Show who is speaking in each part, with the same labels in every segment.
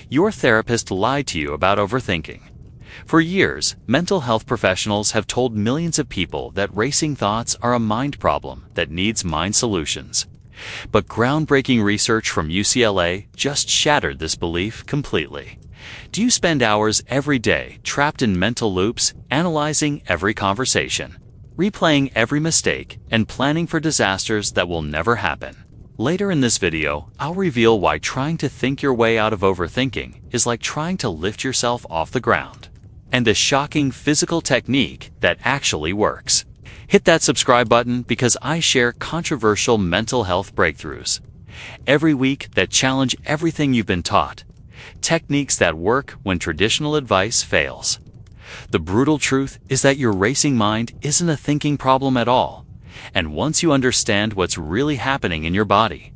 Speaker 1: Your therapist lied to you about overthinking. For years, mental health professionals have told millions of people that racing thoughts are a mind problem that needs mind solutions. But groundbreaking research from UCLA just shattered this belief completely. Do you spend hours every day trapped in mental loops, analyzing every conversation, replaying every mistake, and planning for disasters that will never happen? Later in this video, I'll reveal why trying to think your way out of overthinking is like trying to lift yourself off the ground, and a shocking physical technique that actually works. Hit that subscribe button because I share controversial mental health breakthroughs every week that challenge everything you've been taught, techniques that work when traditional advice fails. The brutal truth is that your racing mind isn't a thinking problem at all, and once you understand what's really happening in your body,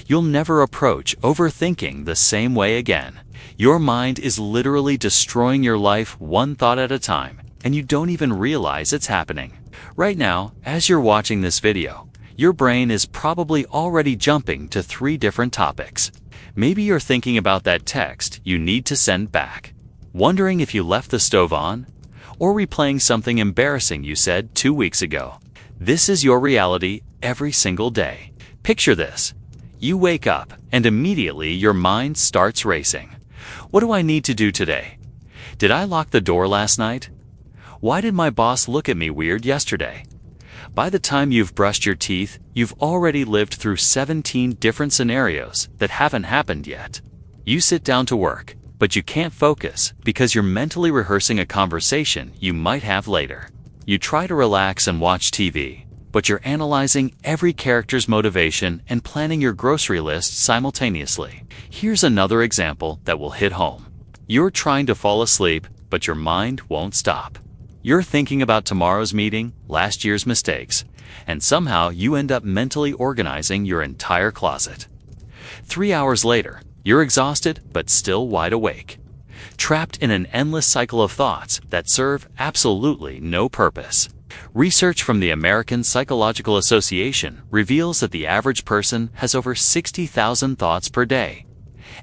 Speaker 1: you'll never approach overthinking the same way again. Your mind is literally destroying your life one thought at a time, and you don't even realize it's happening. Right now, as you're watching this video, your brain is probably already jumping to 3 different topics. Maybe you're thinking about that text you need to send back, wondering if you left the stove on, or replaying something embarrassing you said 2 weeks ago. This is your reality every single day. Picture this. You wake up, and immediately your mind starts racing. What do I need to do today? Did I lock the door last night? Why did my boss look at me weird yesterday? By the time you've brushed your teeth, you've already lived through 17 different scenarios that haven't happened yet. You sit down to work, but you can't focus because you're mentally rehearsing a conversation you might have later. You try to relax and watch TV, but you're analyzing every character's motivation and planning your grocery list simultaneously. Here's another example that will hit home. You're trying to fall asleep, but your mind won't stop. You're thinking about tomorrow's meeting, last year's mistakes, and somehow you end up mentally organizing your entire closet. 3 hours later, you're exhausted but still wide awake, trapped in an endless cycle of thoughts that serve absolutely no purpose. Research from the American Psychological Association reveals that the average person has over 60,000 thoughts per day.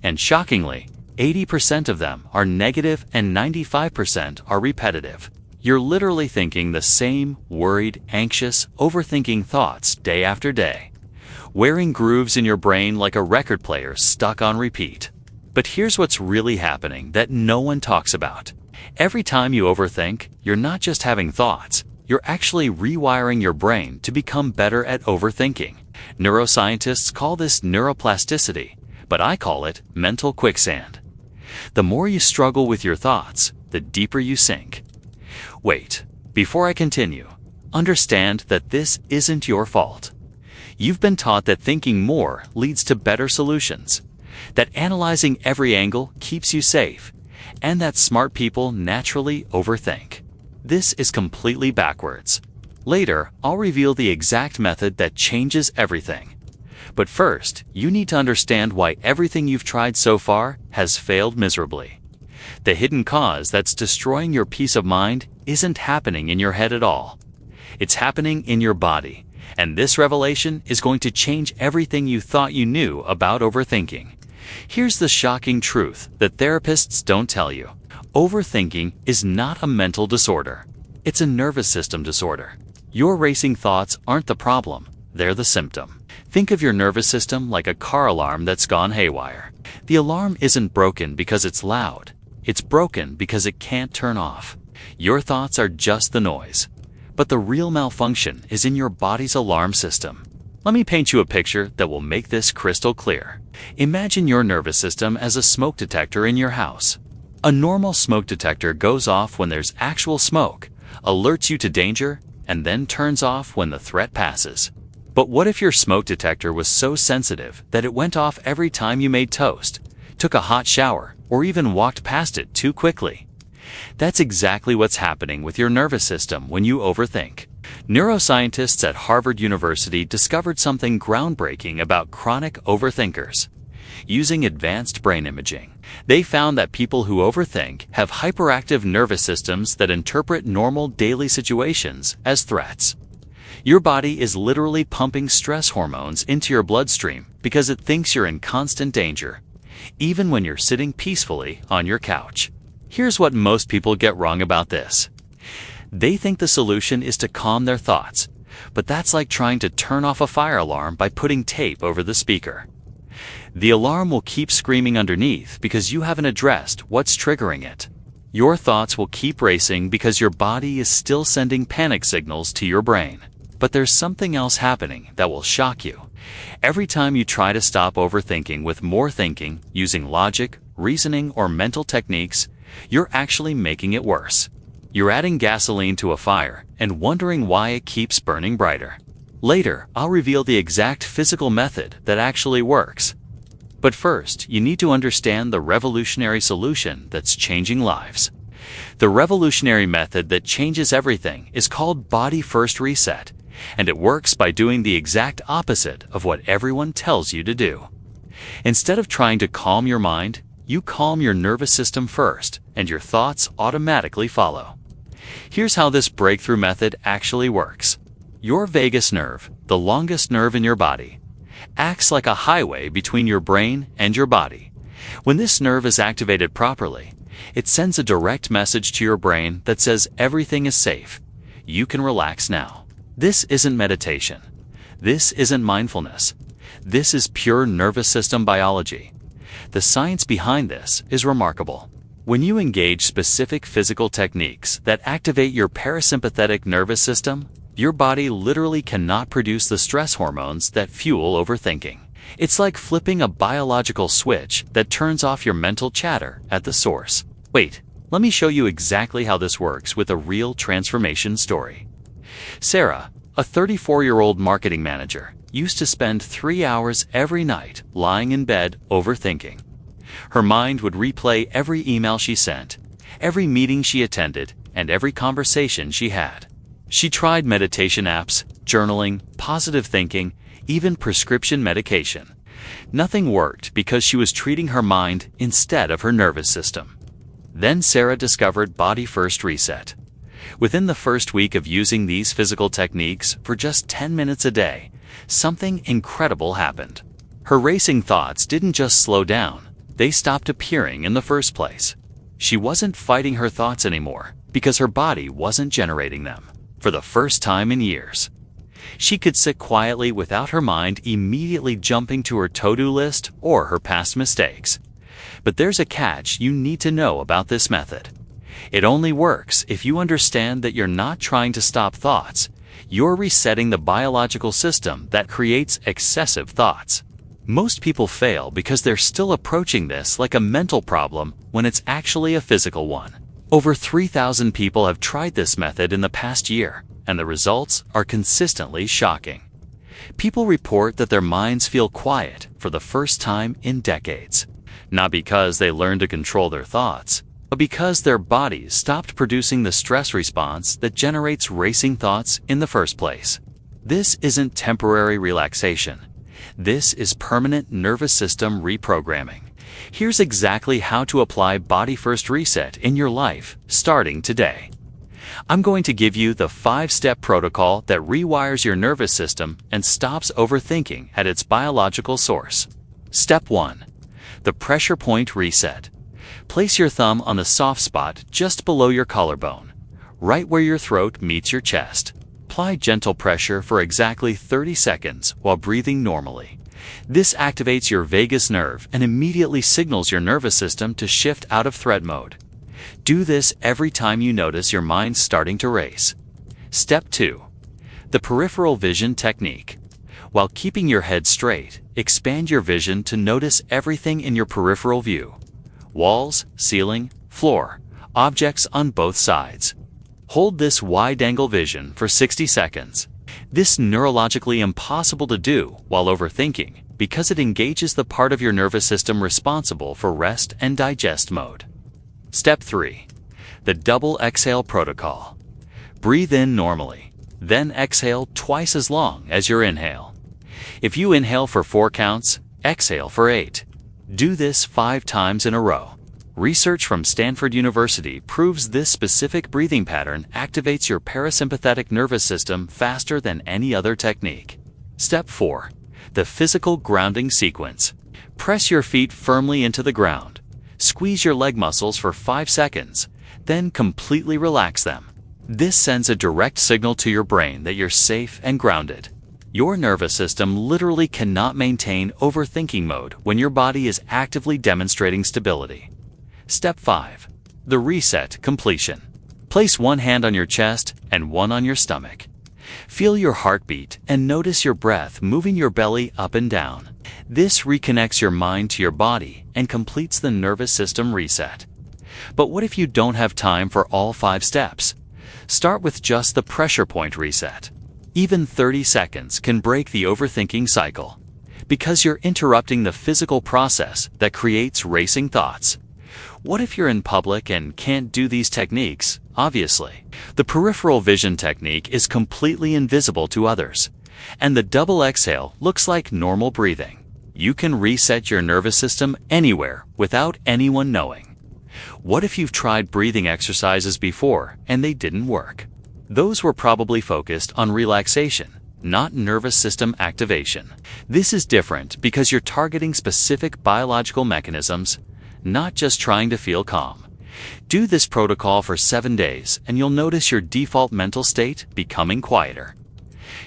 Speaker 1: And shockingly, 80% of them are negative and 95% are repetitive. You're literally thinking the same worried, anxious, overthinking thoughts day after day, wearing grooves in your brain like a record player stuck on repeat. But here's what's really happening that no one talks about. Every time you overthink, you're not just having thoughts, you're actually rewiring your brain to become better at overthinking. Neuroscientists call this neuroplasticity, but I call it mental quicksand. The more you struggle with your thoughts, the deeper you sink. Wait, before I continue, understand that this isn't your fault. You've been taught that thinking more leads to better solutions, that analyzing every angle keeps you safe, and that smart people naturally overthink. This is completely backwards. Later, I'll reveal the exact method that changes everything. But first, you need to understand why everything you've tried so far has failed miserably. The hidden cause that's destroying your peace of mind isn't happening in your head at all. It's happening in your body, and this revelation is going to change everything you thought you knew about overthinking. Here's the shocking truth that therapists don't tell you. Overthinking is not a mental disorder. It's a nervous system disorder. Your racing thoughts aren't the problem, they're the symptom. Think of your nervous system like a car alarm that's gone haywire. The alarm isn't broken because it's loud. It's broken because it can't turn off. Your thoughts are just the noise, but the real malfunction is in your body's alarm system. Let me paint you a picture that will make this crystal clear. Imagine your nervous system as a smoke detector in your house. A normal smoke detector goes off when there's actual smoke, alerts you to danger, and then turns off when the threat passes. But what if your smoke detector was so sensitive that it went off every time you made toast, took a hot shower, or even walked past it too quickly? That's exactly what's happening with your nervous system when you overthink. Neuroscientists at Harvard University discovered something groundbreaking about chronic overthinkers. Using advanced brain imaging, they found that people who overthink have hyperactive nervous systems that interpret normal daily situations as threats. Your body is literally pumping stress hormones into your bloodstream because it thinks you're in constant danger. even when you're sitting peacefully on your couch. Here's what most people get wrong about this. They think the solution is to calm their thoughts, but that's like trying to turn off a fire alarm by putting tape over the speaker. The alarm will keep screaming underneath because you haven't addressed what's triggering it. Your thoughts will keep racing because your body is still sending panic signals to your brain. But there's something else happening that will shock you. Every time you try to stop overthinking with more thinking, using logic, reasoning, or mental techniques, you're actually making it worse. You're adding gasoline to a fire and wondering why it keeps burning brighter. Later, I'll reveal the exact physical method that actually works. But first, you need to understand the revolutionary solution that's changing lives. The revolutionary method that changes everything is called Body First Reset, and it works by doing the exact opposite of what everyone tells you to do. Instead of trying to calm your mind, you calm your nervous system first, and your thoughts automatically follow. Here's how this breakthrough method actually works. Your vagus nerve, the longest nerve in your body, acts like a highway between your brain and your body. When this nerve is activated properly, it sends a direct message to your brain that says everything is safe. You can relax now. This isn't meditation. This isn't mindfulness. This is pure nervous system biology. The science behind this is remarkable. When you engage specific physical techniques that activate your parasympathetic nervous system, your body literally cannot produce the stress hormones that fuel overthinking. It's like flipping a biological switch that turns off your mental chatter at the source. Wait, let me show you exactly how this works with a real transformation story. Sarah, a 34-year-old marketing manager, used to spend 3 hours every night lying in bed overthinking. Her mind would replay every email she sent, every meeting she attended, and every conversation she had. She tried meditation apps, journaling, positive thinking, even prescription medication. Nothing worked because she was treating her mind instead of her nervous system. Then Sarah discovered Body First Reset. Within the first week of using these physical techniques for just 10 minutes a day, something incredible happened. Her racing thoughts didn't just slow down, they stopped appearing in the first place. She wasn't fighting her thoughts anymore because her body wasn't generating them. For the first time in years, she could sit quietly without her mind immediately jumping to her to-do list or her past mistakes. But there's a catch you need to know about this method. It only works if you understand that you're not trying to stop thoughts. You're resetting the biological system that creates excessive thoughts. Most people fail because they're still approaching this like a mental problem when it's actually a physical one. Over 3,000 people have tried this method in the past year, and the results are consistently shocking. People report that their minds feel quiet for the first time in decades, not because they learned to control their thoughts, but because their bodies stopped producing the stress response that generates racing thoughts in the first place. This isn't temporary relaxation. This is permanent nervous system reprogramming. Here's exactly how to apply Body First Reset in your life, starting today. I'm going to give you the 5-step protocol that rewires your nervous system and stops overthinking at its biological source. Step 1. The Pressure Point Reset. Place your thumb on the soft spot just below your collarbone, right where your throat meets your chest. Apply gentle pressure for exactly 30 seconds while breathing normally. This activates your vagus nerve and immediately signals your nervous system to shift out of threat mode. Do this every time you notice your mind starting to race. Step 2. The Peripheral Vision Technique. While keeping your head straight, expand your vision to notice everything in your peripheral view. Walls, ceiling, floor, objects on both sides. Hold this wide-angle vision for 60 seconds. This is neurologically impossible to do while overthinking because it engages the part of your nervous system responsible for rest and digest mode. Step 3. The Double Exhale Protocol. Breathe in normally, then exhale twice as long as your inhale. If you inhale for 4 counts, exhale for 8. Do this 5 times in a row. Research from Stanford University proves this specific breathing pattern activates your parasympathetic nervous system faster than any other technique. Step 4. The Physical Grounding Sequence. Press your feet firmly into the ground. Squeeze your leg muscles for 5 seconds, then completely relax them. This sends a direct signal to your brain that you're safe and grounded. Your nervous system literally cannot maintain overthinking mode when your body is actively demonstrating stability. Step 5. The reset completion. Place one hand on your chest and one on your stomach. Feel your heartbeat and notice your breath moving your belly up and down. This reconnects your mind to your body and completes the nervous system reset. But what if you don't have time for all 5 steps? Start with just the pressure point reset. Even 30 seconds can break the overthinking cycle, because you're interrupting the physical process that creates racing thoughts. What if you're in public and can't do these techniques? Obviously, the peripheral vision technique is completely invisible to others, and the double exhale looks like normal breathing. You can reset your nervous system anywhere without anyone knowing. What if you've tried breathing exercises before and they didn't work? Those were probably focused on relaxation, not nervous system activation. This is different because you're targeting specific biological mechanisms, not just trying to feel calm. Do this protocol for 7 days and you'll notice your default mental state becoming quieter.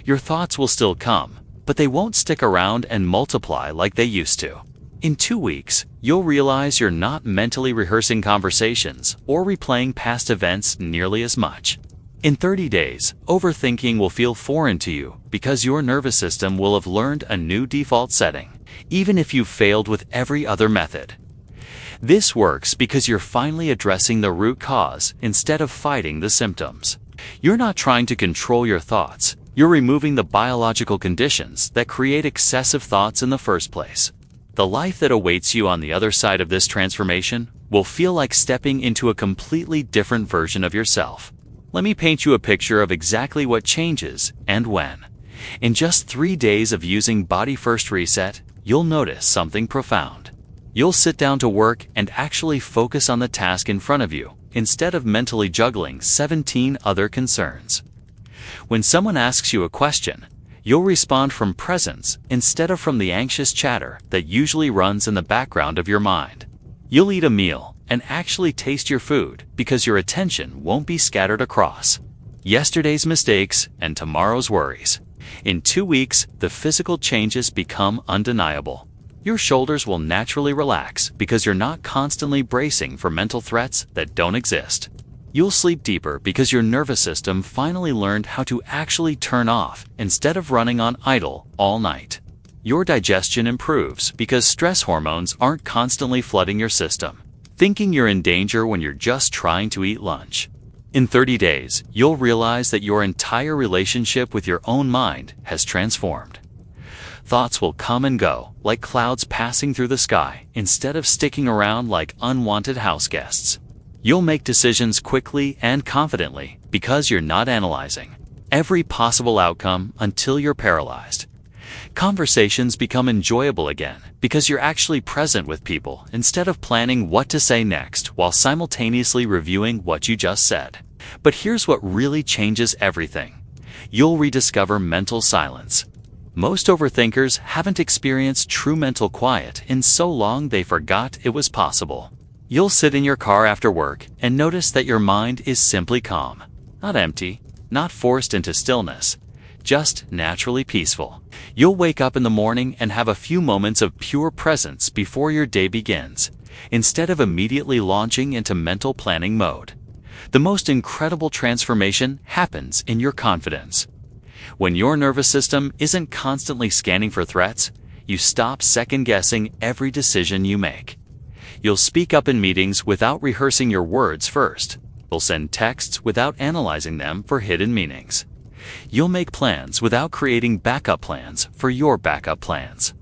Speaker 1: Your thoughts will still come, but they won't stick around and multiply like they used to. In 2 weeks, you'll realize you're not mentally rehearsing conversations or replaying past events nearly as much. In 30 days, overthinking will feel foreign to you because your nervous system will have learned a new default setting, even if you've failed with every other method. This works because you're finally addressing the root cause instead of fighting the symptoms. You're not trying to control your thoughts. You're removing the biological conditions that create excessive thoughts in the first place. The life that awaits you on the other side of this transformation will feel like stepping into a completely different version of yourself. Let me paint you a picture of exactly what changes and when. In just 3 days of using Body First Reset, you'll notice something profound. You'll sit down to work and actually focus on the task in front of you, instead of mentally juggling 17 other concerns. When someone asks you a question, you'll respond from presence instead of from the anxious chatter that usually runs in the background of your mind. You'll eat a meal and actually taste your food because your attention won't be scattered across yesterday's mistakes and tomorrow's worries. In 2 weeks, the physical changes become undeniable. Your shoulders will naturally relax because you're not constantly bracing for mental threats that don't exist. You'll sleep deeper because your nervous system finally learned how to actually turn off instead of running on idle all night. Your digestion improves because stress hormones aren't constantly flooding your system, thinking you're in danger when you're just trying to eat lunch. In 30 days, you'll realize that your entire relationship with your own mind has transformed. Thoughts will come and go, like clouds passing through the sky, instead of sticking around like unwanted house guests. You'll make decisions quickly and confidently because you're not analyzing every possible outcome until you're paralyzed. Conversations become enjoyable again because you're actually present with people instead of planning what to say next while simultaneously reviewing what you just said. But here's what really changes everything. You'll rediscover mental silence. Most overthinkers haven't experienced true mental quiet in so long they forgot it was possible. You'll sit in your car after work and notice that your mind is simply calm, not empty, not forced into stillness, just naturally peaceful. You'll wake up in the morning and have a few moments of pure presence before your day begins, instead of immediately launching into mental planning mode. The most incredible transformation happens in your confidence. When your nervous system isn't constantly scanning for threats, you stop second-guessing every decision you make. You'll speak up in meetings without rehearsing your words first. You'll send texts without analyzing them for hidden meanings. You'll make plans without creating backup plans for your backup plans.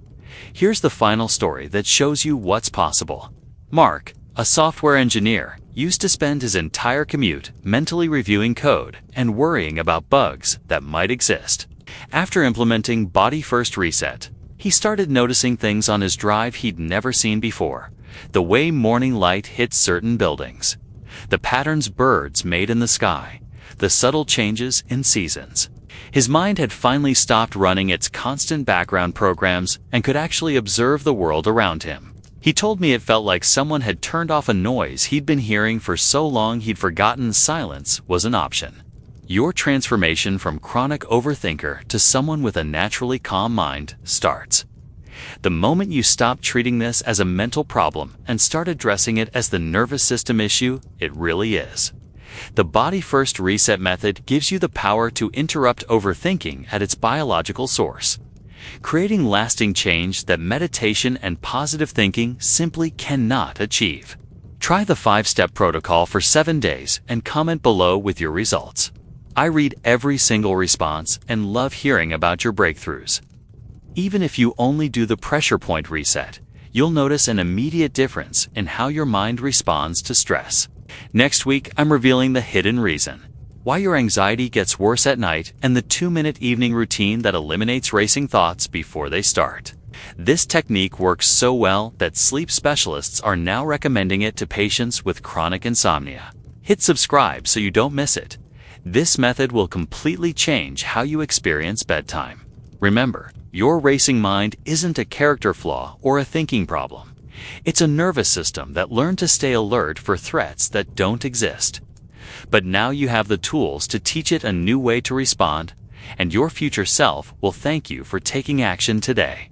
Speaker 1: Here's the final story that shows you what's possible. Mark, a software engineer, used to spend his entire commute mentally reviewing code and worrying about bugs that might exist. After implementing Body First Reset, he started noticing things on his drive he'd never seen before. The way morning light hits certain buildings, the patterns birds made in the sky, the subtle changes in seasons. His mind had finally stopped running its constant background programs and could actually observe the world around him. He told me it felt like someone had turned off a noise he'd been hearing for so long he'd forgotten silence was an option. Your transformation from chronic overthinker to someone with a naturally calm mind starts the moment you stop treating this as a mental problem and start addressing it as the nervous system issue it really is. The Body First Reset method gives you the power to interrupt overthinking at its biological source, creating lasting change that meditation and positive thinking simply cannot achieve. Try the 5-step protocol for 7 days and comment below with your results. I read every single response and love hearing about your breakthroughs. Even if you only do the pressure point reset, you'll notice an immediate difference in how your mind responds to stress. Next week, I'm revealing the hidden reason, why your anxiety gets worse at night, and the 2-minute evening routine that eliminates racing thoughts before they start. This technique works so well that sleep specialists are now recommending it to patients with chronic insomnia. Hit subscribe so you don't miss it. This method will completely change how you experience bedtime. Remember, your racing mind isn't a character flaw or a thinking problem. It's a nervous system that learned to stay alert for threats that don't exist. But now you have the tools to teach it a new way to respond, and your future self will thank you for taking action today.